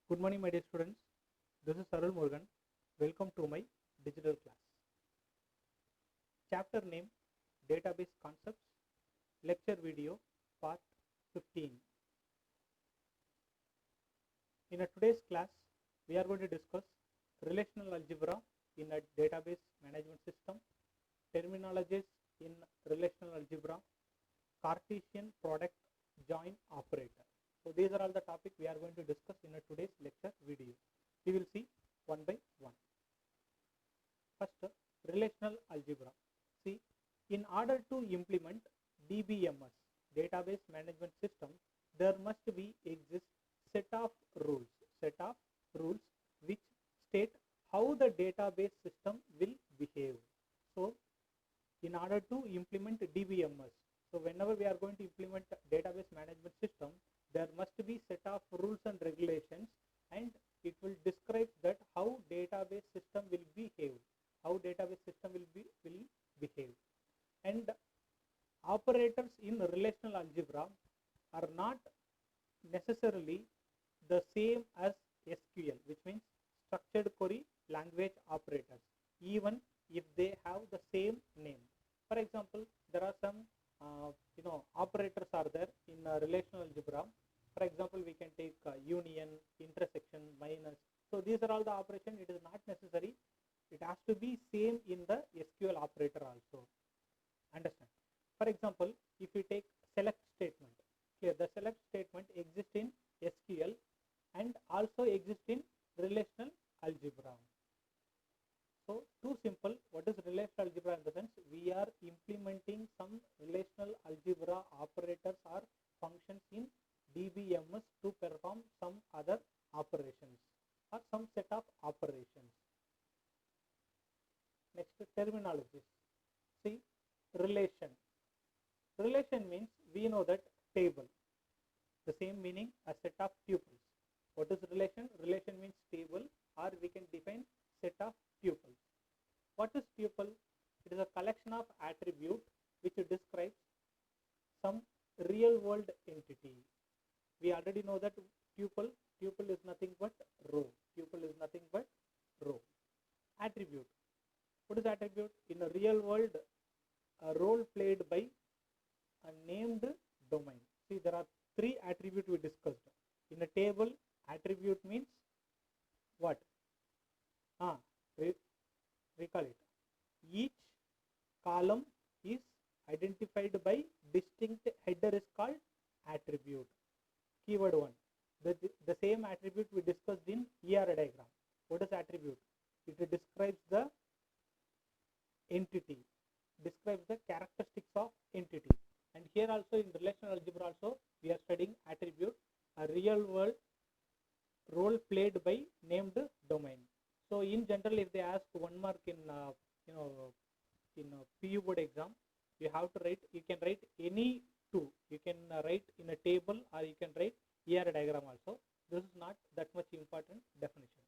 Good morning, my dear students. This is Sarul Murugan. Welcome to my digital class. Chapter name Database Concepts, Lecture Video, Part 15. In today's class, we are going to discuss relational algebra in a database management system, terminologies in relational algebra, Cartesian product join operator. So these are all the topics we are going to discuss in today's lecture video. We will see one by one. First, relational algebra. See, in order to implement DBMS, database management system, there must be exist set of rules which state how the database system will behave. So in order to implement DBMS, so whenever we are going to implement database management system, there must be set of rules and regulations, and it will describe that how database system will behave, and operators in relational algebra are not necessarily the same as SQL, which means structured query language operators, even if they have the same name. For example, there are some operators are there in relational algebra. For example, we can take union, intersection, minus. So these are all the operation. It is not necessary. It has to be same in the SQL operator also. Understand? For example, if we take select statement, here the select statement exists in SQL and also exists in relational algebra. So too simple. What is relational algebra? In the sense, we are implementing some relational algebra operators or functions in DBMS to perform some other operations or some set of operations. Next, terminologies. See, relation. Relation means we know that table. The same meaning a set of tuples. What is relation? Relation means table, or we can define set of tuples. What is tuple? It is a collection of attributes which describes some real world entity. We already know that tuple is nothing but row. Attribute. What is attribute? In a real world, a role played by a named domain. See, there are three attributes we discussed. In a table, attribute means what? Recall it. Each column is identified by distinct header is called attribute. Keyword 1. The same attribute we discussed in ER diagram. What is attribute? It describes the entity, describes the characteristics of entity. And here also in relational algebra also we are studying attribute, a real world role played by named domain. So in general, if they ask 1 mark in PU board exam, you have to write. You can write any two. You can write in a table, or you can write ER diagram also. This is not that much important definition.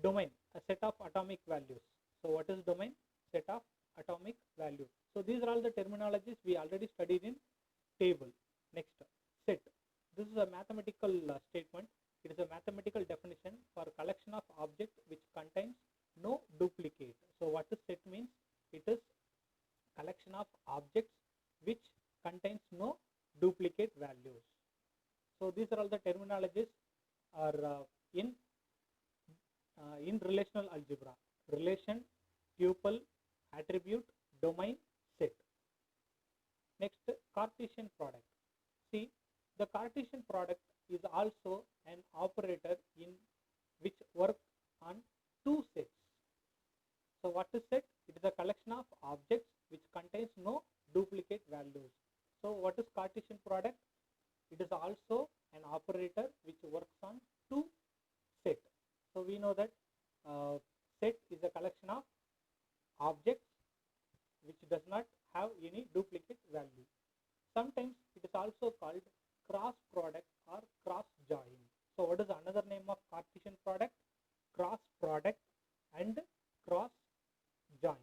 Domain, a set of atomic values. So what is domain? Set of atomic values. So these are all the terminologies we already studied in table. Next, set. This is a mathematical statement. It is a mathematical definition for a collection of objects which contains no duplicate. So what is set means? It is collection of objects which contains no duplicate values. So these are all the terminologies are in relational algebra. Relation, tuple, attribute, domain, set. Next, Cartesian product. See, the Cartesian product is also an operator in which works on two sets. So what is set? It is a collection of objects which contains no duplicate values. So what is Cartesian product? It is also an operator which works on two sets. So we know that set is a collection of objects which does not have any duplicate value. Sometimes it is also called cross product or cross join. So what is another name of Cartesian product? Cross product and cross join.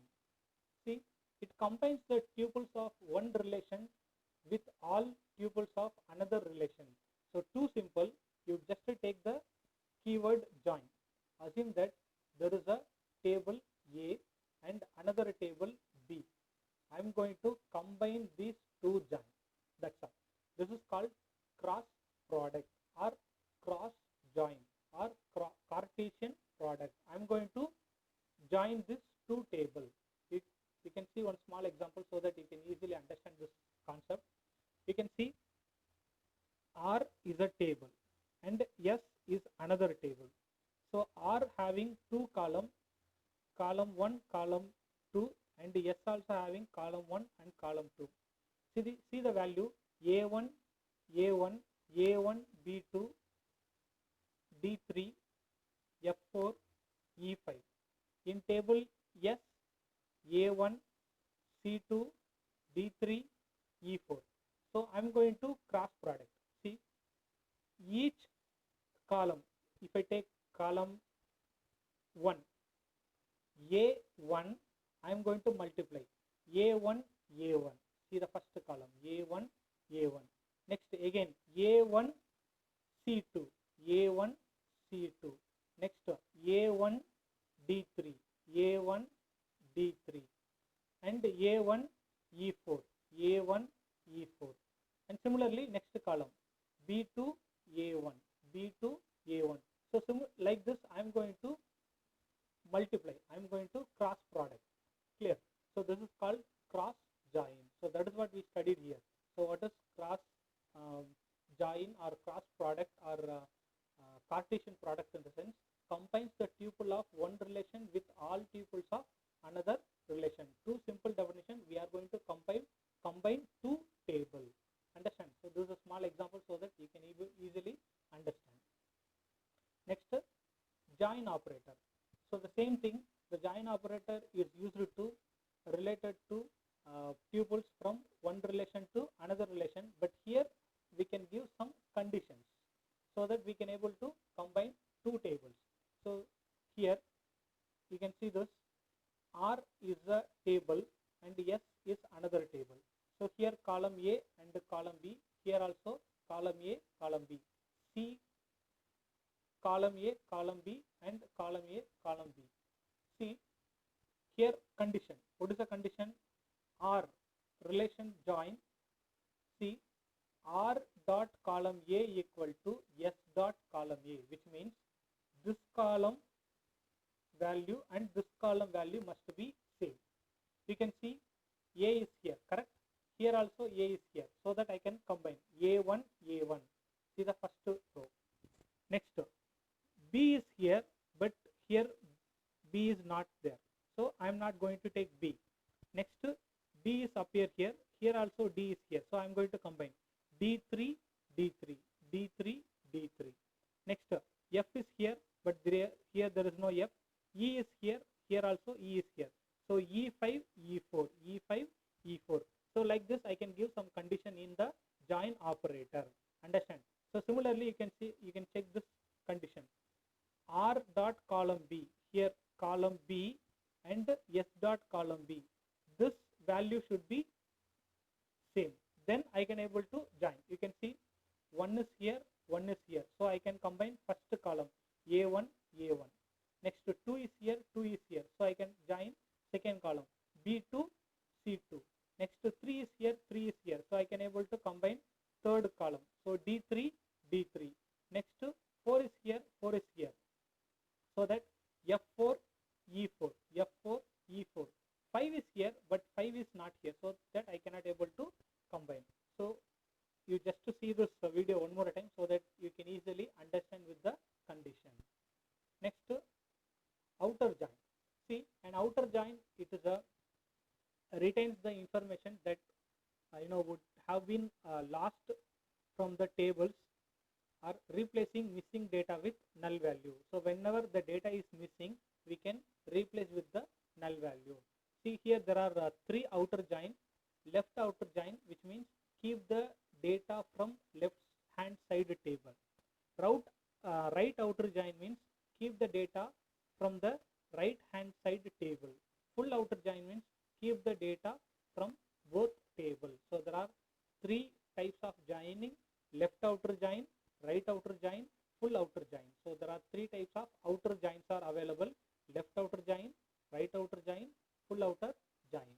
See, it combines the tuples of one relation with all tuples of another relation. So too simple, you just take the keyword join. Assume that there is a table A and another table B. I'm going to combine these two join. That's all. This is called cross product or cross join or Cartesian product. I'm going to join this two tables. You can see one small example so that you can easily understand this concept. You can see R is a table and S is another table. So R having two columns, column 1, column 2, and S also having column 1 and column 2. See the value A1, A1, A1, B2, D3, F4, E5. In table S, A1, C2, D3, E4. So I'm going to cross product. See, each column, if I take column 1, A1, I'm going to multiply A1, A1. See the first column, A1, A1. Next again, A1, C2, A1, C2. Next, A1, D3, A1, D3. And A1, E4, A1, E4. And similarly, next column, B2, A1, B2, A1. So like this, I'm going to multiply. I'm going to cross product. Clear? So this is called cross join. So that is what we studied here. So what is cross join or cross product or Cartesian product in the sense? Combines the tuple of one relation with all tuples of another relation. Two simple definition. We are going to combine two tables. Understand? So this is a small example so that you can easily understand. Next, join operator. So the same thing, the join operator is used to related to tuples from one relation to another relation, but here we can give some conditions so that we can able to combine two tables. So here you can see this R is a table and S is another table. So here column A and column B, here also column A, column B. C, column A, column B, and column A, column B. See, here condition. What is the condition? R relation join. See, R dot column A equal to S dot column A, which means this column value and this column value must be same. You can see A is here, correct? Here also A is here, so that I can combine A1, A1. See the first row. Next, B is here, but here B is not there. So I am not going to take B. Next, D is appear here. Here also D is here. So I am going to combine D3, D3, D3, D3. Next, F is here, but here there is no F. E is here. Here also E is here. So E5, E4, E5, E4. So like this, I can give some condition in the join operator. Understand? So similarly, you can check this condition. R dot column B, here column B and S dot column B. This value should be same. Then I can able to join. You can see one is here, one is here. So I can combine first column A1, A1. Next 2 is here, 2 is here. So I can join second column B2, C2. Next 3 is here, 3 is here. So I can able to combine third column. So D3, D3. Next 4 is here, 4 is here. So that F4, E4, F4, E4. 5 is here, but 5 is not here. So that I cannot able to combine. So you just to see this video one more time so that you can easily understand with the condition. Next, outer join. See, an outer join, it is retains the information that would have been lost from the tables or replacing missing data with null value. So whenever the data is missing, we can replace with the null value. See here there are 3 outer join. Left outer join, which means keep the data from left hand side table. Right outer join means keep the data from the right hand side table. Full outer join means keep the data from both tables. So there are 3 types of joining: left outer join, right outer join, full outer join. So there are three types of outer joins are available: left outer join, right outer join, full outer join.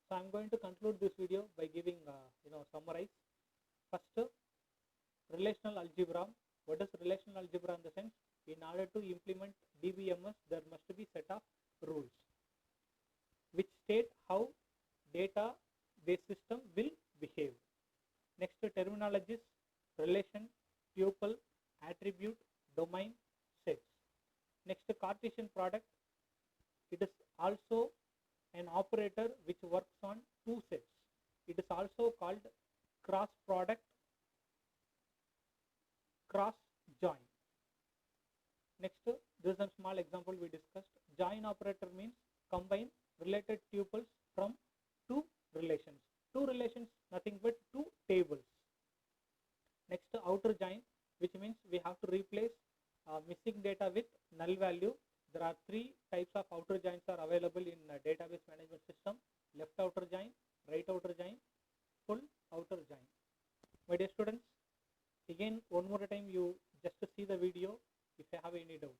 So I'm going to conclude this video by giving summarize. First, relational algebra. What is relational algebra in the sense? In order to implement DBMS, there must be set of rules which state how data-based system will behave. Next, terminologies: relation, tuple, attribute, domain, sets. Next, Cartesian product. It is also an operator which works on two sets. It is also called cross product, cross join. Next, this is a small example we discussed. Join operator means combine related tuples from two relations. Two relations, nothing but two tables. Next, outer join, which means we have to replace missing data with null value. There are three types of outer joins are available in database management system: left outer join, right outer join, full outer join. My dear students, again one more time you just see the video if you have any doubt.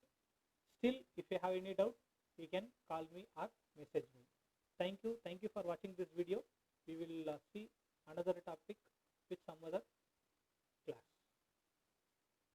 Still, if you have any doubt, you can call me or message me. Thank you for watching this video. We will see another topic with some other